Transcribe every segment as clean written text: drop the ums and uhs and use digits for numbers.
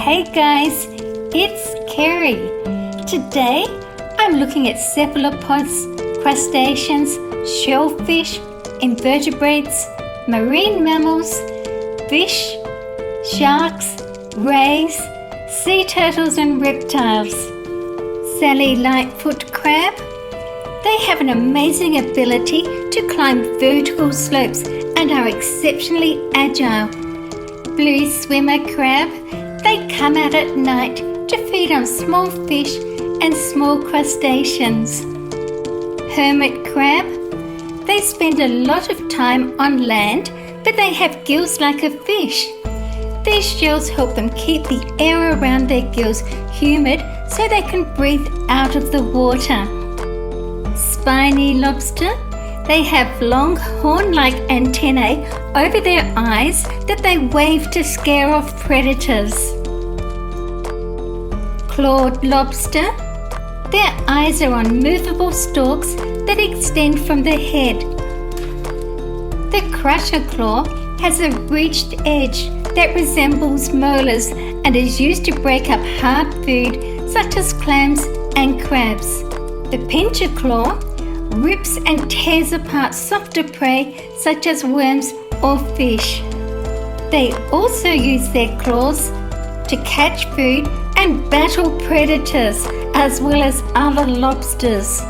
Hey guys, it's Kerry. Today I'm looking at cephalopods, crustaceans, shellfish, invertebrates, marine mammals, fish, sharks, rays, sea turtles and reptiles. Sally Lightfoot crab. They have an amazing ability to climb vertical slopes and are exceptionally agile. Blue swimmer crab. They come out at night to feed on small fish and small crustaceans. Hermit crab. They spend a lot of time on land, but they have gills like a fish. These shells help them keep the air around their gills humid so they can breathe out of the water. Spiny lobster. They have long horn-like antennae over their eyes that they wave to scare off predators. Clawed lobster. Their eyes are on movable stalks that extend from the head. The crusher claw has a ridged edge that resembles molars and is used to break up hard food such as clams and crabs. The pincher claw rips and tears apart softer prey such as worms or fish. They also use their claws to catch food and battle predators as well as other lobsters.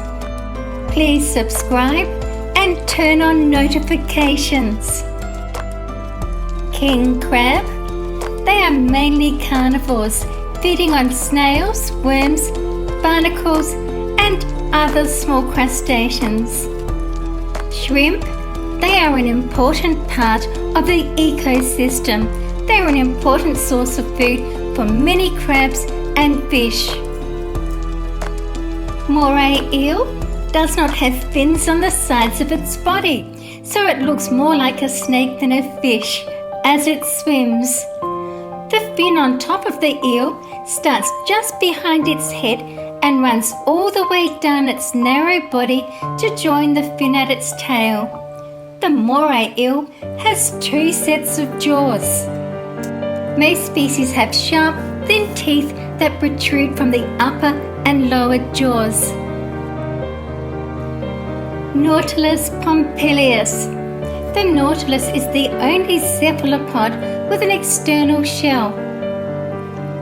Please subscribe and turn on notifications. King crab. They are mainly carnivores, feeding on snails, worms, barnacles and other small crustaceans. Shrimp. They are an important part of the ecosystem. They are an important source of food for many crabs and fish. Moray eel does not have fins on the sides of its body, so it looks more like a snake than a fish as it swims. The fin on top of the eel starts just behind its head and runs all the way down its narrow body to join the fin at its tail. The moray eel has 2 sets of jaws. Most species have sharp, thin teeth that protrude from the upper and lower jaws. Nautilus pompilius. The nautilus is the only cephalopod with an external shell.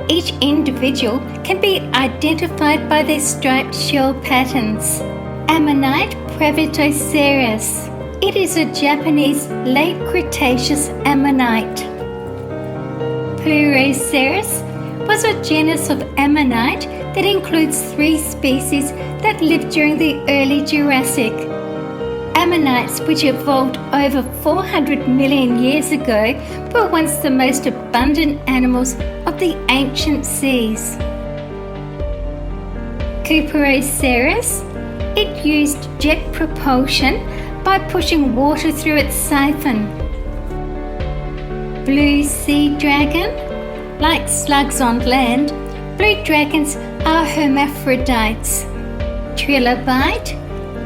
Each individual can be identified by their striped shell patterns. Ammonite Previtoceras. It is a Japanese late Cretaceous ammonite. Pleuroceras was a genus of ammonite that includes 3 species that lived during the early Jurassic. Ammonites, which evolved over 400 million years ago, were once the most abundant animals of the ancient seas. Cuperoceras. It used jet propulsion by pushing water through its siphon. Blue sea dragon. Like slugs on land, blue dragons are hermaphrodites. Trilobite.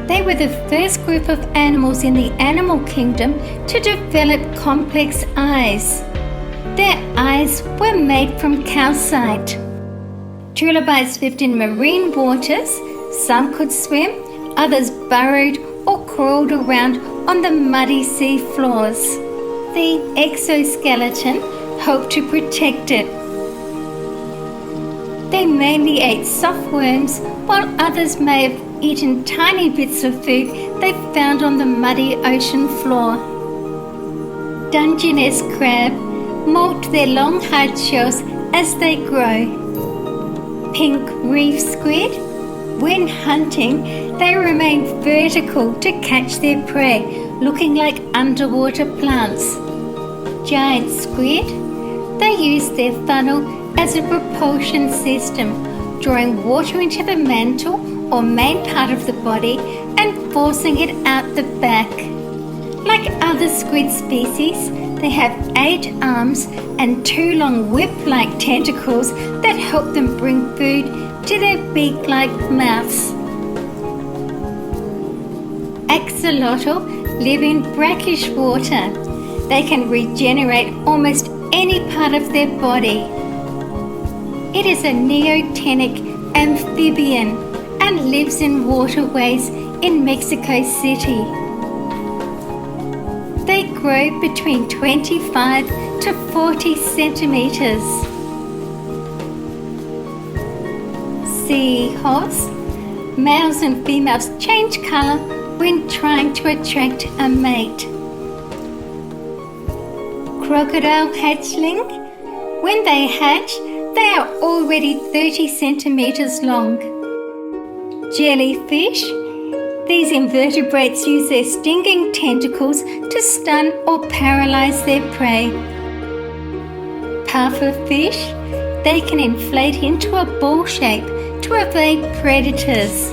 They were the first group of animals in the animal kingdom to develop complex eyes. Their eyes were made from calcite. Trilobites lived in marine waters. Some could swim, others burrowed or crawled around on the muddy sea floors. The exoskeleton helped to protect it. They mainly ate soft worms, while others may have eaten tiny bits of food they found on the muddy ocean floor. Dungeness crab molt their long hard shells as they grow. Pink reef squid. When hunting, they remain vertical to catch their prey, looking like underwater plants. Giant squid. They use their funnel as a propulsion system, drawing water into the mantle or main part of the body and forcing it out the back. Like other squid species, they have 8 arms and 2 long whip-like tentacles that help them bring food to their beak-like mouths. Axolotl live in brackish water. They can regenerate almost any part of their body. It is a neotenic amphibian and lives in waterways in Mexico City. They grow between 25 to 40 centimeters. Seahorse. Males and females change color when trying to attract a mate. Crocodile hatchling. When they hatch, they are already 30 centimeters long. Jellyfish. These invertebrates use their stinging tentacles to stun or paralyze their prey. Pufferfish. They can inflate into a ball shape to evade predators.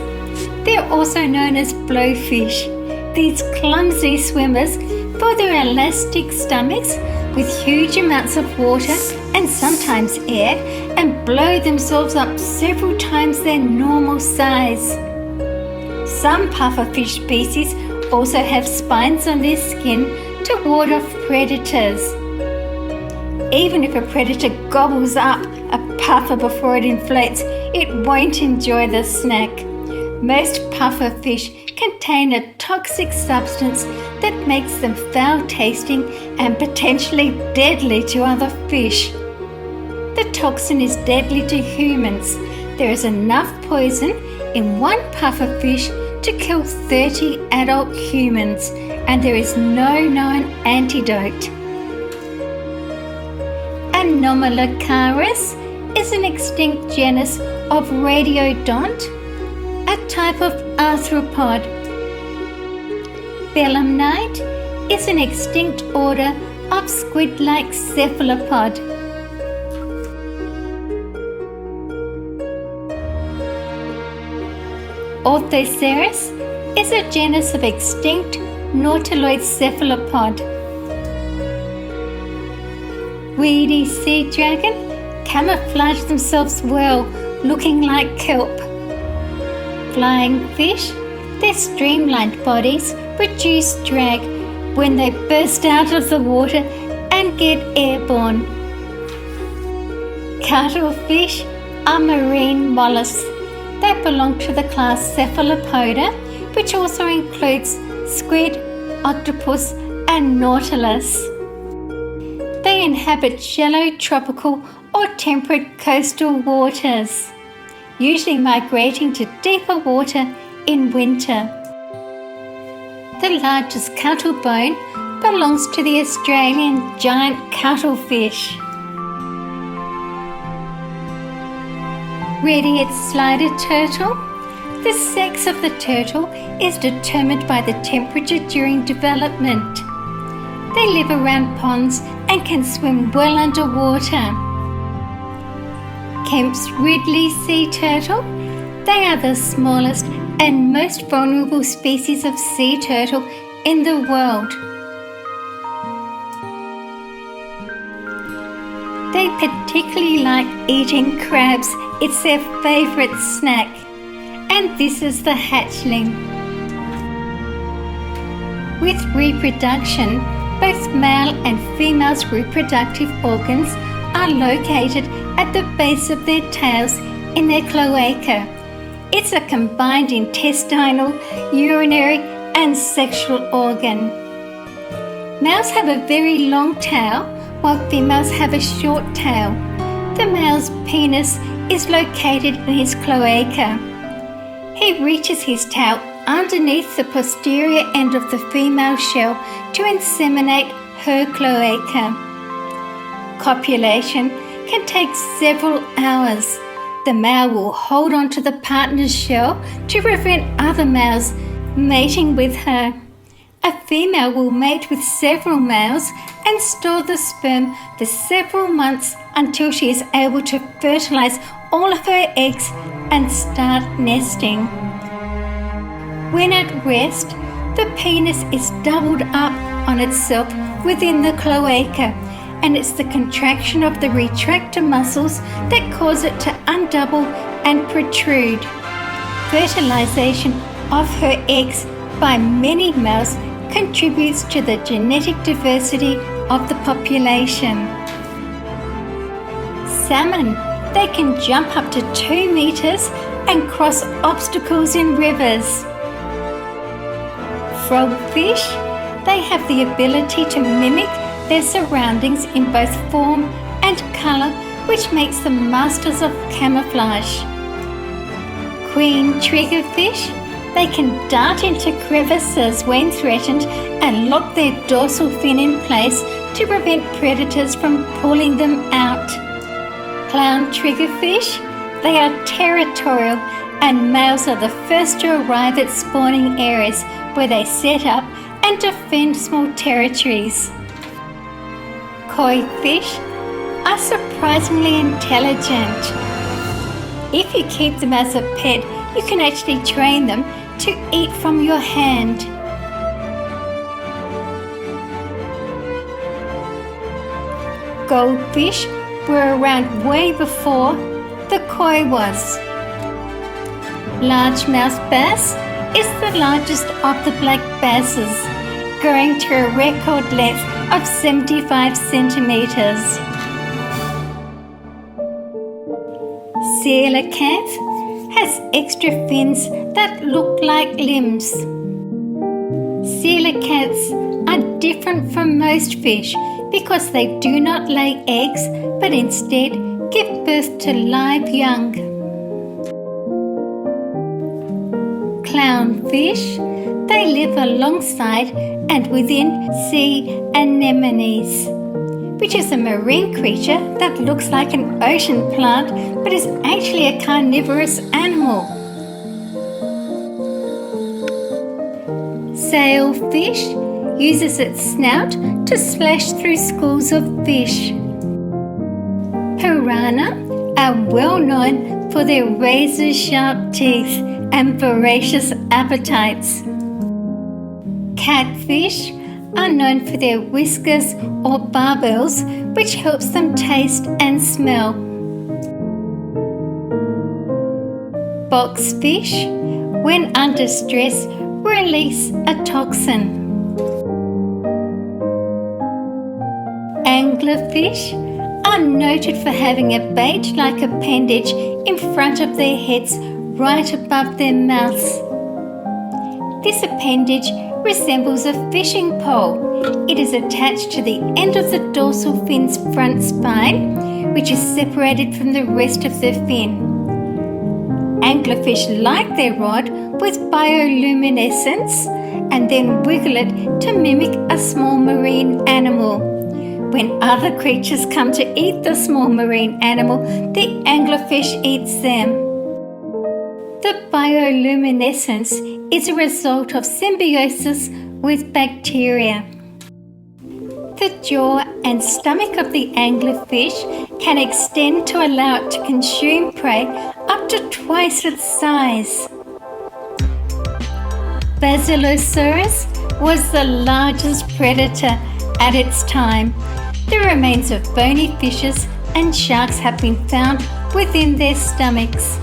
They are also known as blowfish. These clumsy swimmers fill their elastic stomachs with huge amounts of water and sometimes air and blow themselves up several times their normal size. Some pufferfish species also have spines on their skin to ward off predators. Even if a predator gobbles up a puffer before it inflates, it won't enjoy the snack. Most pufferfish contain a toxic substance that makes them foul-tasting and potentially deadly to other fish. The toxin is deadly to humans. There is enough poison in one pufferfish to kill 30 adult humans, and there is no known antidote. Anomalocaris is an extinct genus of radiodont, a type of arthropod. Belemnite is an extinct order of squid-like cephalopod. Orthoceras is a genus of extinct nautiloid cephalopod. Weedy sea dragon camouflage themselves well, looking like kelp. Flying fish, their streamlined bodies produce drag when they burst out of the water and get airborne. Cuttlefish are marine mollusks. They belong to the class Cephalopoda, which also includes squid, octopus, and nautilus. They inhabit shallow tropical or temperate coastal waters, usually migrating to deeper water in winter. The largest cuttlebone belongs to the Australian giant cuttlefish. Red-eared slider turtle. The sex of the turtle is determined by the temperature during development. They live around ponds and can swim well underwater. Kemp's Ridley sea turtle. They are the smallest and most vulnerable species of sea turtle in the world. They particularly like eating crabs. It's their favourite snack. And this is the hatchling. With reproduction, both male and female's reproductive organs are located at the base of their tails in their cloaca. It's a combined intestinal, urinary and sexual organ. Males have a very long tail while females have a short tail. The male's penis is located in his cloaca. He reaches his tail underneath the posterior end of the female shell to inseminate her cloaca. Copulation can take several hours. The male will hold on to the partner's shell to prevent other males mating with her. A female will mate with several males and store the sperm for several months until she is able to fertilize all of her eggs and start nesting. When at rest, the penis is doubled up on itself within the cloaca, and it's the contraction of the retractor muscles that cause it to undouble and protrude. Fertilization of her eggs by many males contributes to the genetic diversity of the population. Salmon. they can jump up to 2 meters and cross obstacles in rivers. Frogfish, they have the ability to mimic their surroundings in both form and colour, which makes them masters of camouflage. Queen triggerfish, they can dart into crevices when threatened and lock their dorsal fin in place to prevent predators from pulling them out. Clown triggerfish, they are territorial, and males are the first to arrive at spawning areas where they set up and defend small territories. Koi fish are surprisingly intelligent. If you keep them as a pet, you can actually train them to eat from your hand. Goldfish were around way before the koi was. Largemouth bass is the largest of the black basses, growing to a record length of 75 centimeters. Coelacanth has extra fins that look like limbs. Coelacanths are different from most fish because they do not lay eggs but instead give birth to live young. Clownfish, they live alongside and within sea anemones, which is a marine creature that looks like an ocean plant but is actually a carnivorous animal. Sailfish uses its snout to slash through schools of fish. Piranha are well known for their razor-sharp teeth and voracious appetites. Catfish are known for their whiskers or barbels, which helps them taste and smell. Boxfish, when under stress, release a toxin. Anglerfish are noted for having a bait-like appendage in front of their heads right above their mouths. This appendage resembles a fishing pole. It is attached to the end of the dorsal fin's front spine, which is separated from the rest of the fin. Anglerfish light their rod with bioluminescence and then wiggle it to mimic a small marine animal. When other creatures come to eat the small marine animal, the anglerfish eats them. The bioluminescence is a result of symbiosis with bacteria. The jaw and stomach of the anglerfish can extend to allow it to consume prey up to twice its size. Basilosaurus was the largest predator at its time. The remains of bony fishes and sharks have been found within their stomachs.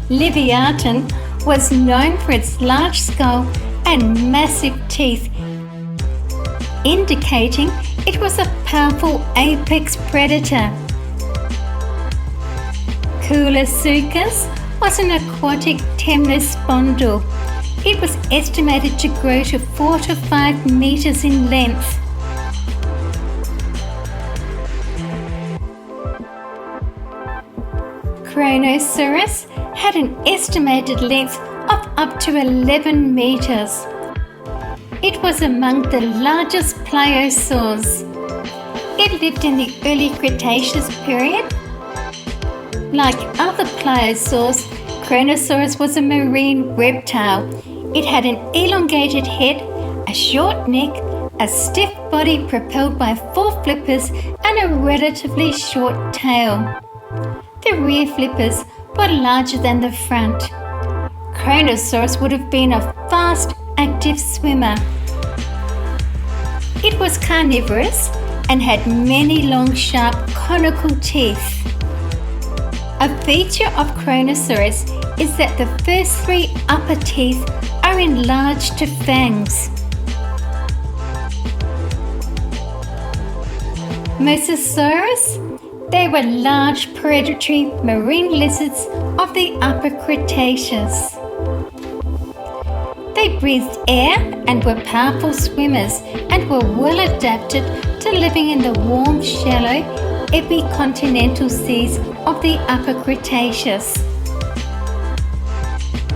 Leviathan was known for its large skull and massive teeth, indicating it was a powerful apex predator. Coolosuchus was an aquatic temnospondyl. It was estimated to grow to 4 to 5 meters in length. Kronosaurus had an estimated length of up to 11 meters. It was among the largest pliosaurs. It lived in the early Cretaceous period. Like other pliosaurs, Kronosaurus was a marine reptile. It had an elongated head, a short neck, a stiff body propelled by 4 flippers, and a relatively short tail. The rear flippers were larger than the front. Kronosaurus would have been a fast, active swimmer. It was carnivorous and had many long, sharp, conical teeth. A feature of Kronosaurus is that the first 3 upper teeth are enlarged to fangs. Mosasaurus They were large predatory marine lizards of the Upper Cretaceous. They breathed air and were powerful swimmers and were well adapted to living in the warm, shallow, epicontinental seas of the Upper Cretaceous.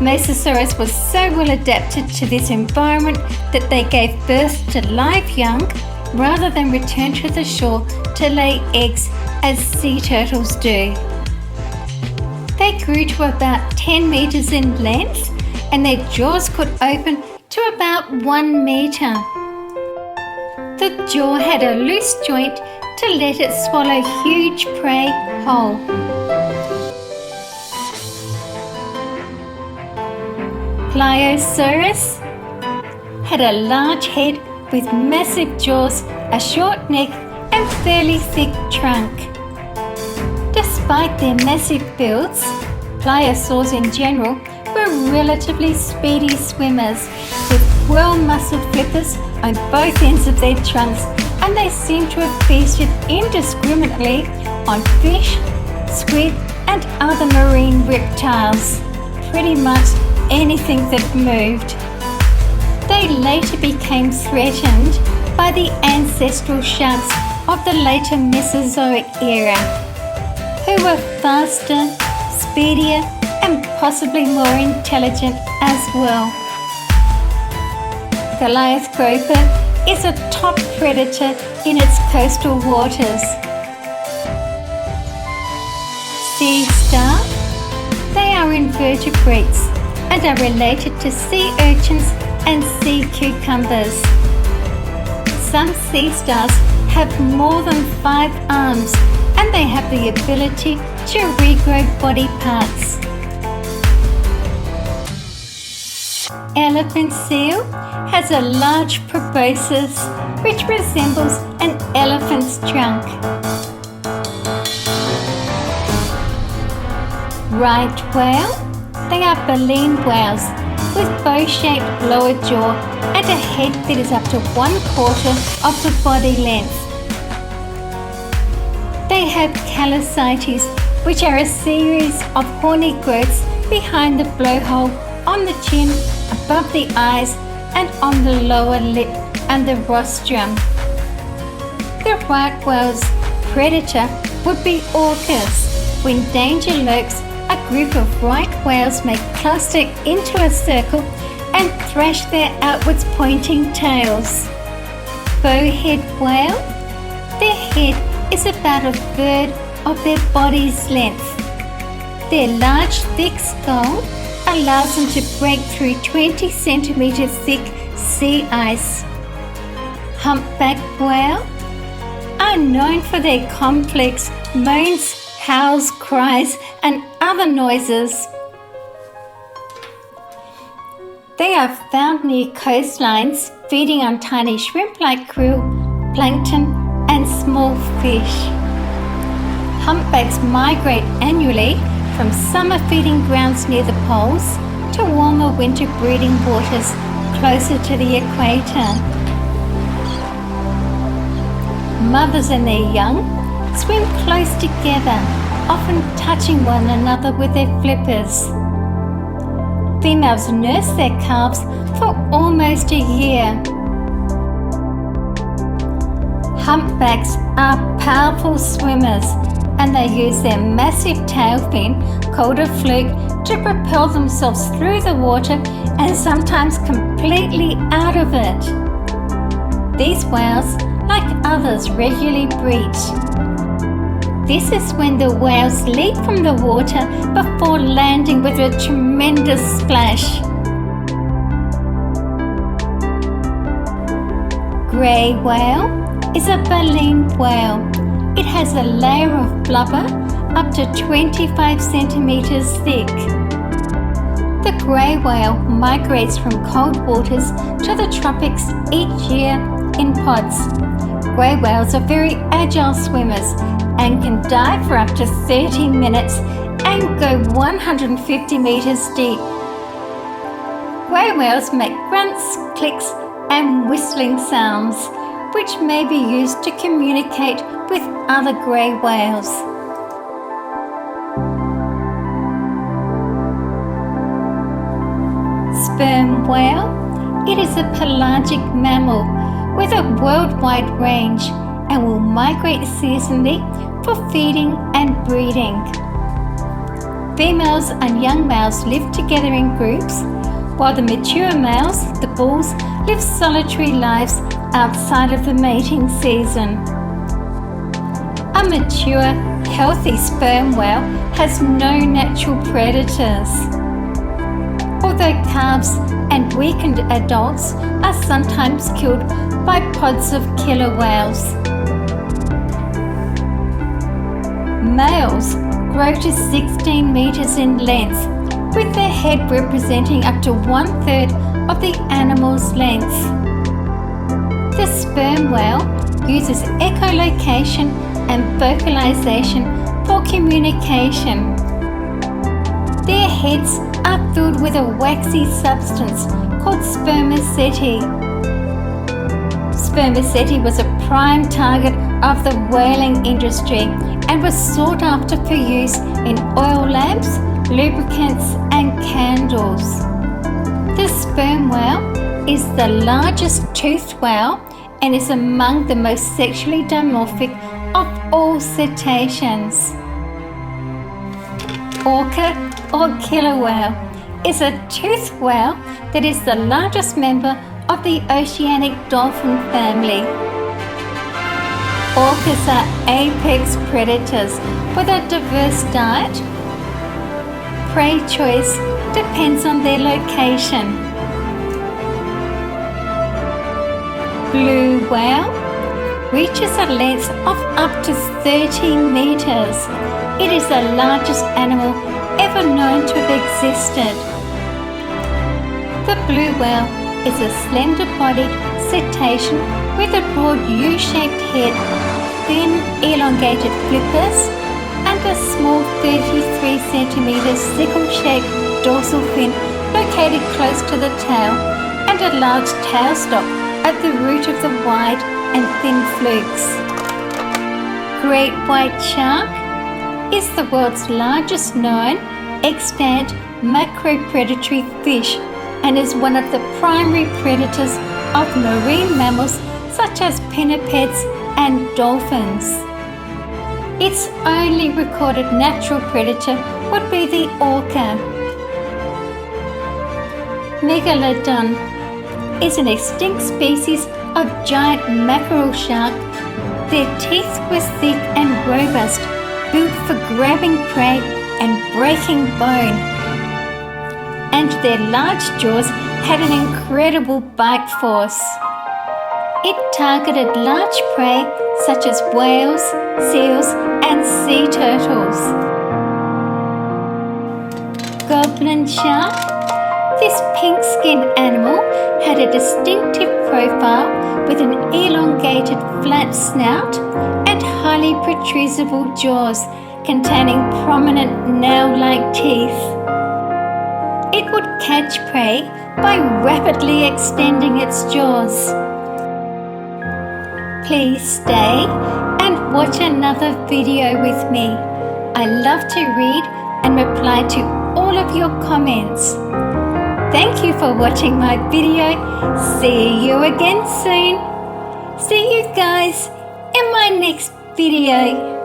Mosasaurus was so well adapted to this environment that they gave birth to live young rather than return to the shore to lay eggs as sea turtles do. They grew to about 10 meters in length and their jaws could open to about 1 meter. The jaw had a loose joint to let it swallow huge prey whole. Pliosaurus had a large head with massive jaws, a short neck and fairly thick trunk. Despite their massive builds, pliosaurs in general were relatively speedy swimmers with well-muscled flippers on both ends of their trunks, and they seem to have feasted indiscriminately on fish, squid and other marine reptiles, pretty much anything that moved. They later became threatened by the ancestral sharks of the later Mesozoic era, who were faster, speedier and possibly more intelligent as well. Goliath groper is a top predator in its coastal waters. Sea star. They are invertebrates and are related to sea urchins and sea cucumbers. Some sea stars have more than 5 arms and they have the ability to regrow body parts. Elephant seal has a large proboscis which resembles an elephant's trunk. Right whale. They are baleen whales with bow-shaped lower jaw and a head that is up to 1/4 of the body length. They have callosities, which are a series of horny growths behind the blowhole, on the chin, above the eyes and on the lower lip and the rostrum. The right whale's predator would be orcas. When danger lurks, a group of right whales may cluster into a circle and thrash their outwards pointing tails. Bowhead whale. Their head is about 1/3 of their body's length. Their large, thick skull allows them to break through 20 centimetre thick sea ice. Humpback whale are known for their complex moans, howls, cries and other noises. They are found near coastlines, feeding on tiny shrimp-like krill, plankton and small fish. Humpbacks migrate annually from summer feeding grounds near the poles to warmer winter breeding waters closer to the equator. Mothers and their young swim close together, often touching one another with their flippers. Females nurse their calves for almost a year. Humpbacks are powerful swimmers and they use their massive tail fin, called a fluke, to propel themselves through the water and sometimes completely out of it. These whales, like others, regularly breach. This is when the whales leap from the water before landing with a tremendous splash. Grey whale is a baleen whale. It has a layer of blubber up to 25 centimetres thick. The grey whale migrates from cold waters to the tropics each year in pods. Grey whales are very agile swimmers and can dive for up to 30 minutes and go 150 metres deep. Grey whales make grunts, clicks and whistling sounds. which may be used to communicate with other grey whales. Sperm whale. It is a pelagic mammal with a worldwide range and will migrate seasonally for feeding and breeding. Females and young males live together in groups, while the mature males, the bulls, live solitary lives outside of the mating season. A mature, healthy sperm whale has no natural predators, although calves and weakened adults are sometimes killed by pods of killer whales. Males grow to 16 meters in length, with their head representing up to 1/3 of the animal's length. The sperm whale uses echolocation and vocalization for communication. Their heads are filled with a waxy substance called spermaceti. Spermaceti was a prime target of the whaling industry and was sought after for use in oil lamps, lubricants and candles. The sperm whale is the largest toothed whale and is among the most sexually dimorphic of all cetaceans. Orca or killer whale is a toothed whale that is the largest member of the oceanic dolphin family. Orcas are apex predators with a diverse diet. Prey choice depends on their location. Blue whale reaches a length of up to 13 meters. It is the largest animal ever known to have existed. The blue whale is a slender-bodied cetacean with a broad U-shaped head, thin elongated flippers, and a small 33 centimeter sickle-shaped dorsal fin located close to the tail, and a large tailstock at the root of the wide and thin flukes. Great white shark is the world's largest known extant macropredatory fish and is one of the primary predators of marine mammals such as pinnipeds and dolphins. Its only recorded natural predator would be the orca. Megalodon is an extinct species of giant mackerel shark. Their teeth were thick and robust, built for grabbing prey and breaking bone. And their large jaws had an incredible bite force. It targeted large prey such as whales, seals, and sea turtles. Goblin shark. This pink-skinned animal had a distinctive profile with an elongated flat snout and highly protrusible jaws containing prominent nail-like teeth. It would catch prey by rapidly extending its jaws. Please stay and watch another video with me. I love to read and reply to all of your comments. Thank you for watching my video. See you again soon. See you guys in my next video.